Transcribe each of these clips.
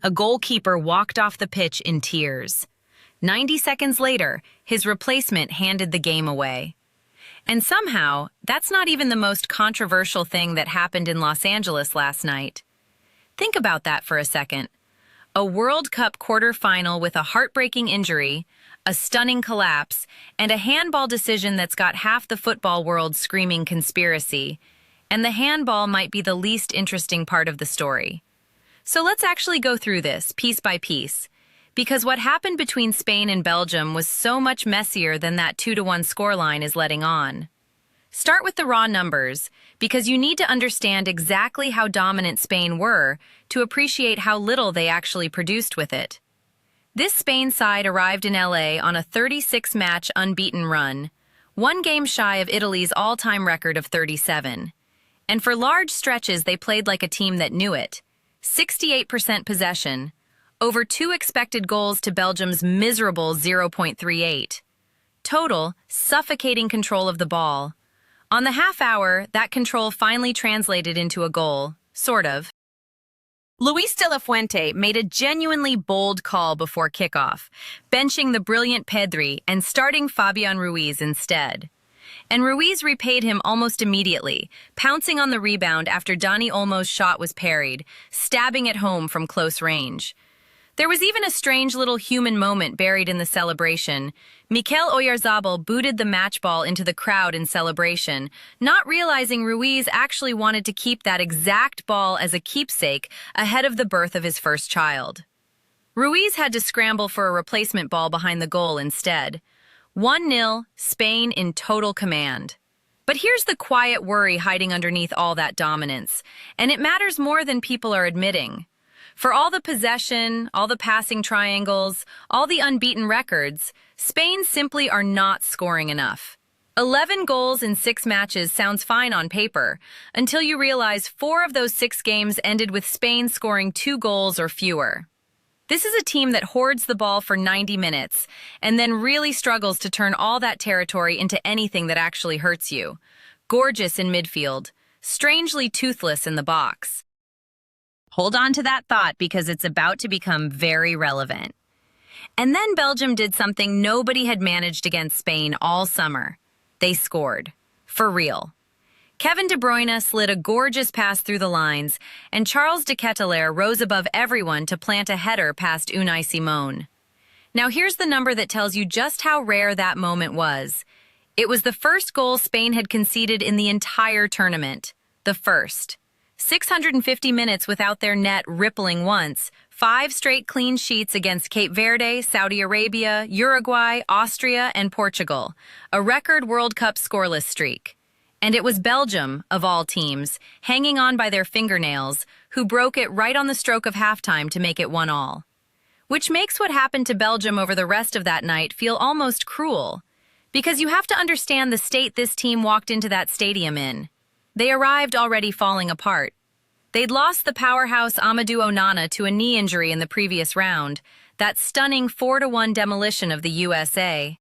A goalkeeper walked off the pitch in tears. 90 seconds later, his replacement handed the game away. And somehow, that's not even the most controversial thing that happened in Los Angeles last night. Think about that for a second. A World Cup quarterfinal with a heartbreaking injury, a stunning collapse, and a handball decision that's got half the football world screaming conspiracy. And the handball might be the least interesting part of the story. So let's actually go through this, piece by piece. Because what happened between Spain and Belgium was so much messier than that 2-1 scoreline is letting on. Start with the raw numbers, because you need to understand exactly how dominant Spain were to appreciate how little they actually produced with it. This Spain side arrived in LA on a 36-match unbeaten run, one game shy of Italy's all-time record of 37. And for large stretches, they played like a team that knew it. 68% possession, over 2 expected goals to Belgium's miserable 0.38. Total, suffocating control of the ball. On the half hour, that control finally translated into a goal, sort of. Luis de la Fuente made a genuinely bold call before kickoff, benching the brilliant Pedri and starting Fabian Ruiz instead. And Ruiz repaid him almost immediately, pouncing on the rebound after Dani Olmo's shot was parried, stabbing it home from close range. There was even a strange little human moment buried in the celebration. Mikel Oyarzabal booted the match ball into the crowd in celebration, not realizing Ruiz actually wanted to keep that exact ball as a keepsake ahead of the birth of his first child. Ruiz had to scramble for a replacement ball behind the goal instead. 1-0, Spain in total command. But here's the quiet worry hiding underneath all that dominance, and it matters more than people are admitting. For all the possession, all the passing triangles, all the unbeaten records, Spain simply are not scoring enough. 11 goals in 6 matches sounds fine on paper, until you realize 4 of those 6 games ended with Spain scoring 2 goals or fewer. This is a team that hoards the ball for 90 minutes, and then really struggles to turn all that territory into anything that actually hurts you. Gorgeous in midfield, strangely toothless in the box. Hold on to that thought because it's about to become very relevant. And then Belgium did something nobody had managed against Spain all summer. They scored. For real. Kevin De Bruyne slid a gorgeous pass through the lines, and Charles de Ketelaere rose above everyone to plant a header past Unai Simon. Now here's the number that tells you just how rare that moment was. It was the first goal Spain had conceded in the entire tournament. The first. 650 minutes without their net rippling once, 5 straight clean sheets against Cape Verde, Saudi Arabia, Uruguay, Austria, and Portugal, a record World Cup scoreless streak. And it was Belgium, of all teams, hanging on by their fingernails, who broke it right on the stroke of halftime to make it 1-1. Which makes what happened to Belgium over the rest of that night feel almost cruel. Because you have to understand the state this team walked into that stadium in. They arrived already falling apart. They'd lost the powerhouse Amadou Onana to a knee injury in the previous round, that stunning 4-1 demolition of the USA.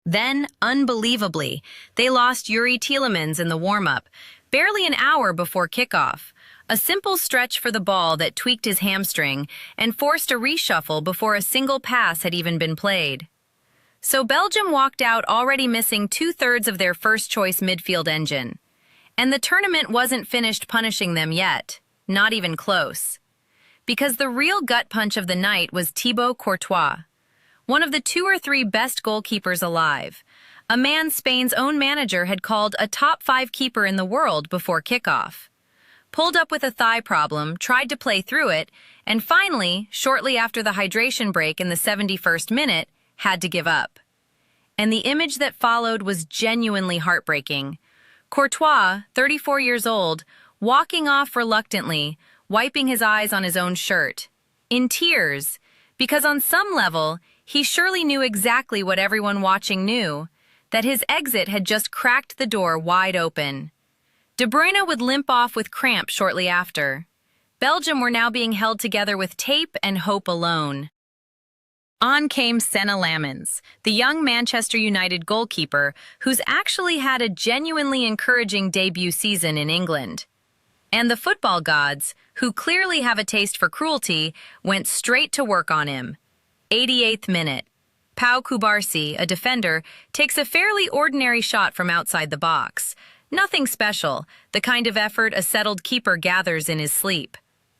Then, unbelievably, they lost Yuri Tielemans in the warm-up, barely an hour before kickoff, a simple stretch for the ball that tweaked his hamstring and forced a reshuffle before a single pass had even been played. So Belgium walked out already missing 2/3 of their first-choice midfield engine. And the tournament wasn't finished punishing them yet, not even close. Because the real gut punch of the night was Thibaut Courtois, one of the 2 or 3 best goalkeepers alive, a man Spain's own manager had called a top 5 keeper in the world before kickoff. Pulled up with a thigh problem, tried to play through it, and finally, shortly after the hydration break in the 71st minute, had to give up. And the image that followed was genuinely heartbreaking. Courtois, 34 years old, walking off reluctantly, wiping his eyes on his own shirt. In tears, because on some level, he surely knew exactly what everyone watching knew, that his exit had just cracked the door wide open. De Bruyne would limp off with cramp shortly after. Belgium were now being held together with tape and hope alone. On came Senna Lamens, the young Manchester United goalkeeper who's actually had a genuinely encouraging debut season in England. And the football gods, who clearly have a taste for cruelty, went straight to work on him. 88th minute. Pau Kubarsi, a defender, takes a fairly ordinary shot from outside the box. Nothing special, the kind of effort a settled keeper gathers in his sleep.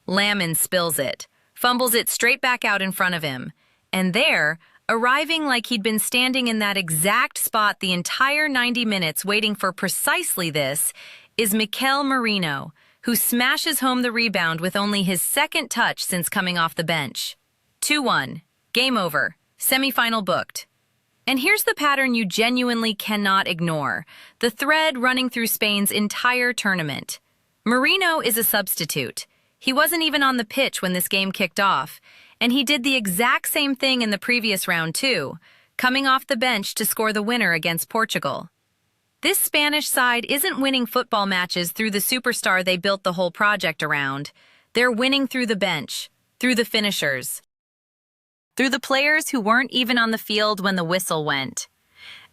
Lammin spills it, fumbles it straight back out in front of him. And there, arriving like he'd been standing in that exact spot the entire 90 minutes waiting for precisely this, is Mikel Merino, who smashes home the rebound with only his second touch since coming off the bench. 2-1. Game over. Semifinal booked. And here's the pattern you genuinely cannot ignore, the thread running through Spain's entire tournament. Merino is a substitute. He wasn't even on the pitch when this game kicked off, and he did the exact same thing in the previous round too, coming off the bench to score the winner against Portugal. This Spanish side isn't winning football matches through the superstar they built the whole project around. They're winning through the bench, through the finishers, through the players who weren't even on the field when the whistle went.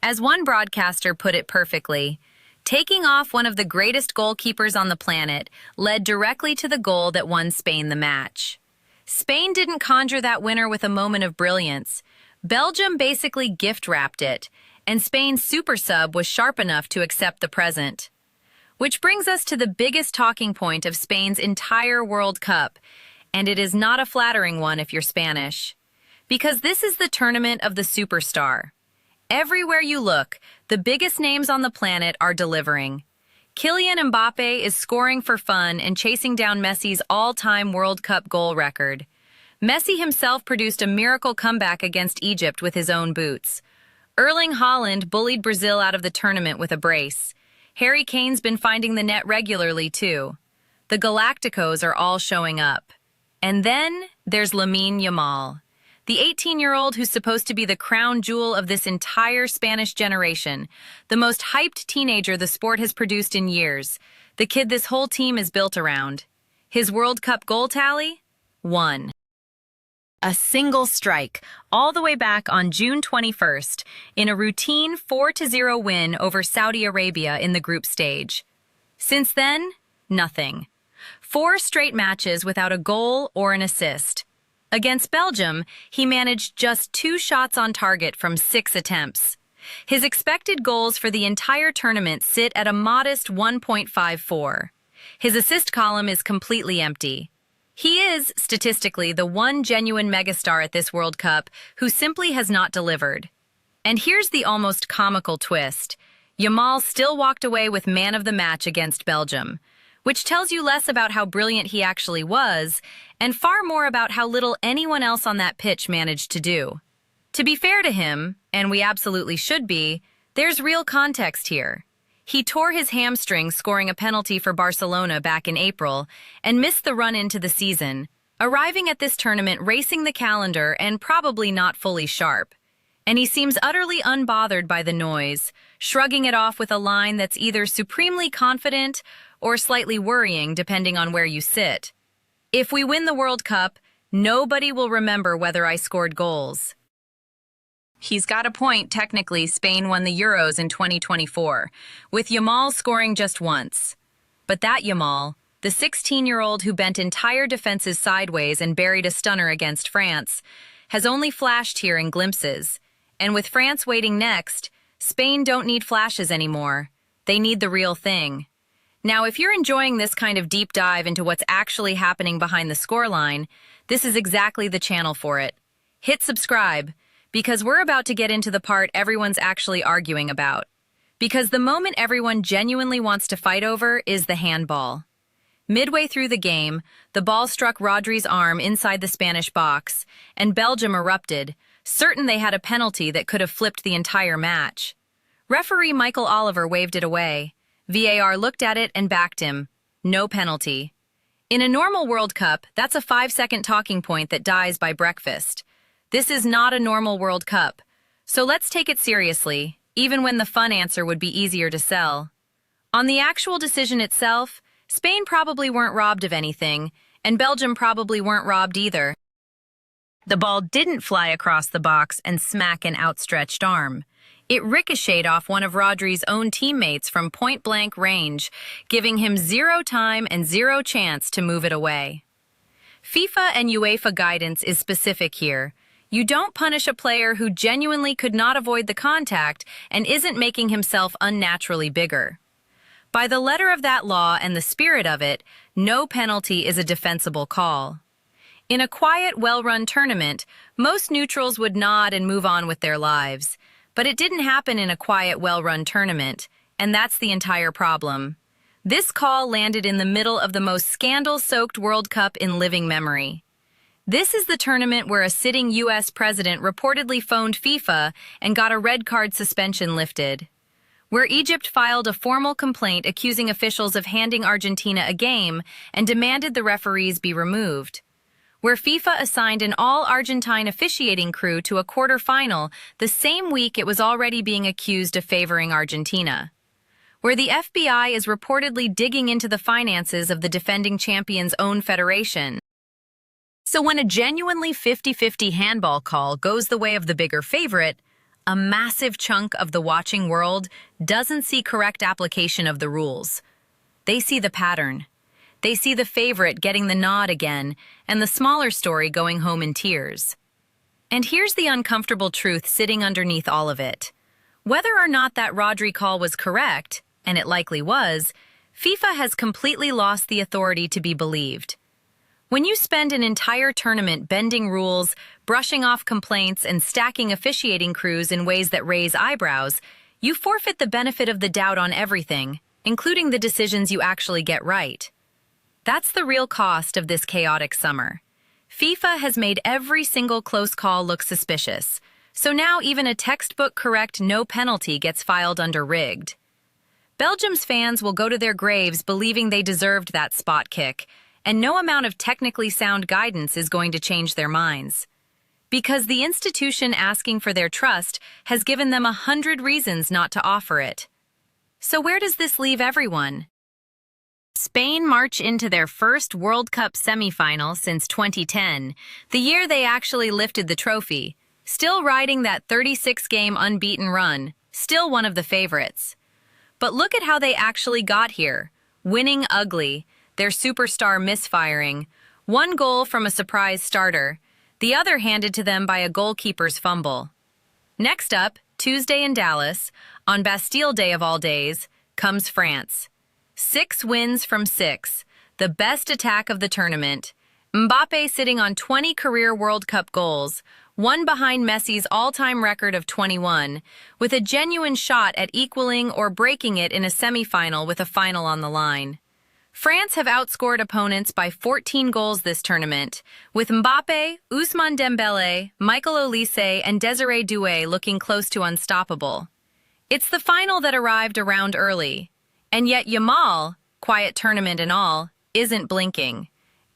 As one broadcaster put it perfectly, taking off one of the greatest goalkeepers on the planet led directly to the goal that won Spain the match. Spain didn't conjure that winner with a moment of brilliance. Belgium basically gift-wrapped it, and Spain's super sub was sharp enough to accept the present. Which brings us to the biggest talking point of Spain's entire World Cup, and it is not a flattering one if you're Spanish. Because this is the tournament of the superstar. Everywhere you look, the biggest names on the planet are delivering. Kylian Mbappe is scoring for fun and chasing down Messi's all-time World Cup goal record. Messi himself produced a miracle comeback against Egypt with his own boots. Erling Haaland bullied Brazil out of the tournament with a brace. Harry Kane's been finding the net regularly, too. The Galacticos are all showing up. And then there's Lamine Yamal, the 18-year-old who's supposed to be the crown jewel of this entire Spanish generation, the most hyped teenager the sport has produced in years, the kid this whole team is built around. His World Cup goal tally? 1. A single strike, all the way back on June 21st, in a routine 4-0 win over Saudi Arabia in the group stage. Since then, nothing. 4 straight matches without a goal or an assist. Against Belgium, he managed just 2 shots on target from 6 attempts. His expected goals for the entire tournament sit at a modest 1.54. His assist column is completely empty. He is, statistically, the one genuine megastar at this World Cup who simply has not delivered. And here's the almost comical twist. Yamal still walked away with man of the match against Belgium, which tells you less about how brilliant he actually was, and far more about how little anyone else on that pitch managed to do. To be fair to him, and we absolutely should be, there's real context here. He tore his hamstring scoring a penalty for Barcelona back in April and missed the run into the season, arriving at this tournament racing the calendar and probably not fully sharp. And he seems utterly unbothered by the noise, shrugging it off with a line that's either supremely confident or slightly worrying depending on where you sit. If we win the World Cup, nobody will remember whether I scored goals. He's got a point. Technically, Spain won the Euros in 2024, with Yamal scoring just once. But that Yamal, the 16-year-old who bent entire defenses sideways and buried a stunner against France, has only flashed here in glimpses. And with France waiting next, Spain don't need flashes anymore. They need the real thing. Now, if you're enjoying this kind of deep dive into what's actually happening behind the scoreline, this is exactly the channel for it. Hit subscribe, because we're about to get into the part everyone's actually arguing about. Because the moment everyone genuinely wants to fight over is the handball. Midway through the game, the ball struck Rodri's arm inside the Spanish box, and Belgium erupted, certain they had a penalty that could have flipped the entire match. Referee Michael Oliver waved it away. VAR looked at it and backed him. No penalty. In a normal World Cup, that's a 5-second talking point that dies by breakfast. This is not a normal World Cup. So let's take it seriously, even when the fun answer would be easier to sell. On the actual decision itself, Spain probably weren't robbed of anything, and Belgium probably weren't robbed either. The ball didn't fly across the box and smack an outstretched arm. It ricocheted off one of Rodri's own teammates from point-blank range, giving him zero time and zero chance to move it away. FIFA and UEFA guidance is specific here. You don't punish a player who genuinely could not avoid the contact and isn't making himself unnaturally bigger. By the letter of that law and the spirit of it, no penalty is a defensible call. In a quiet, well-run tournament, most neutrals would nod and move on with their lives. But it didn't happen in a quiet, well-run tournament, and that's the entire problem. This call landed in the middle of the most scandal-soaked World Cup in living memory. This is the tournament where a sitting U.S. president reportedly phoned FIFA and got a red card suspension lifted. Where Egypt filed a formal complaint accusing officials of handing Argentina a game and demanded the referees be removed. Where FIFA assigned an all-Argentine officiating crew to a quarterfinal the same week it was already being accused of favoring Argentina. Where the FBI is reportedly digging into the finances of the defending champion's own federation. So when a genuinely 50-50 handball call goes the way of the bigger favorite, a massive chunk of the watching world doesn't see correct application of the rules. They see the pattern. They see the favorite getting the nod again, and the smaller story going home in tears. And here's the uncomfortable truth sitting underneath all of it. Whether or not that Rodri call was correct, and it likely was, FIFA has completely lost the authority to be believed. When you spend an entire tournament bending rules, brushing off complaints, and stacking officiating crews in ways that raise eyebrows, you forfeit the benefit of the doubt on everything, including the decisions you actually get right. That's the real cost of this chaotic summer. FIFA has made every single close call look suspicious, so now even a textbook correct no penalty gets filed under rigged. Belgium's fans will go to their graves believing they deserved that spot kick, and no amount of technically sound guidance is going to change their minds. Because the institution asking for their trust has given them 100 reasons not to offer it. So where does this leave everyone? Spain march into their first World Cup semifinal since 2010, the year they actually lifted the trophy, still riding that 36-game unbeaten run, still one of the favorites. But look at how they actually got here, winning ugly, their superstar misfiring, one goal from a surprise starter, the other handed to them by a goalkeeper's fumble. Next up, Tuesday in Dallas, on Bastille Day of all days, comes France. 6 wins from 6, the best attack of the tournament. Mbappe sitting on 20 career World Cup goals, one behind Messi's all-time record of 21, with a genuine shot at equaling or breaking it in a semifinal with a final on the line. France have outscored opponents by 14 goals this tournament, with Mbappe, Ousmane Dembélé, Michael Olise, and Désiré Doué looking close to unstoppable. It's the final that arrived around early, and yet Yamal, quiet tournament and all, isn't blinking.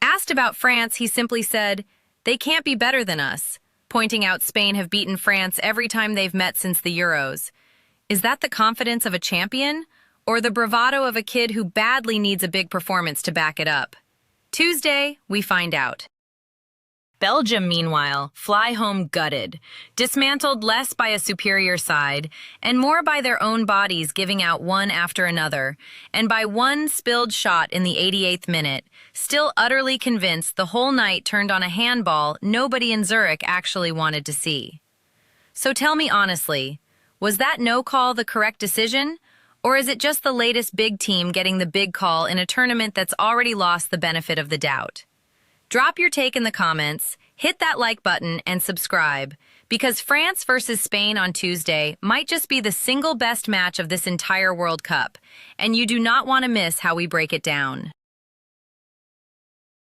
Asked about France, he simply said, "They can't be better than us," pointing out Spain have beaten France every time they've met since the Euros. Is that the confidence of a champion? Or the bravado of a kid who badly needs a big performance to back it up? Tuesday, we find out. Belgium, meanwhile, fly home gutted, dismantled less by a superior side, and more by their own bodies giving out one after another, and by one spilled shot in the 88th minute, still utterly convinced the whole night turned on a handball nobody in Zurich actually wanted to see. So tell me honestly, was that no call the correct decision? Or is it just the latest big team getting the big call in a tournament that's already lost the benefit of the doubt? Drop your take in the comments, hit that like button, and subscribe, because France versus Spain on Tuesday might just be the single best match of this entire World Cup, and you do not want to miss how we break it down.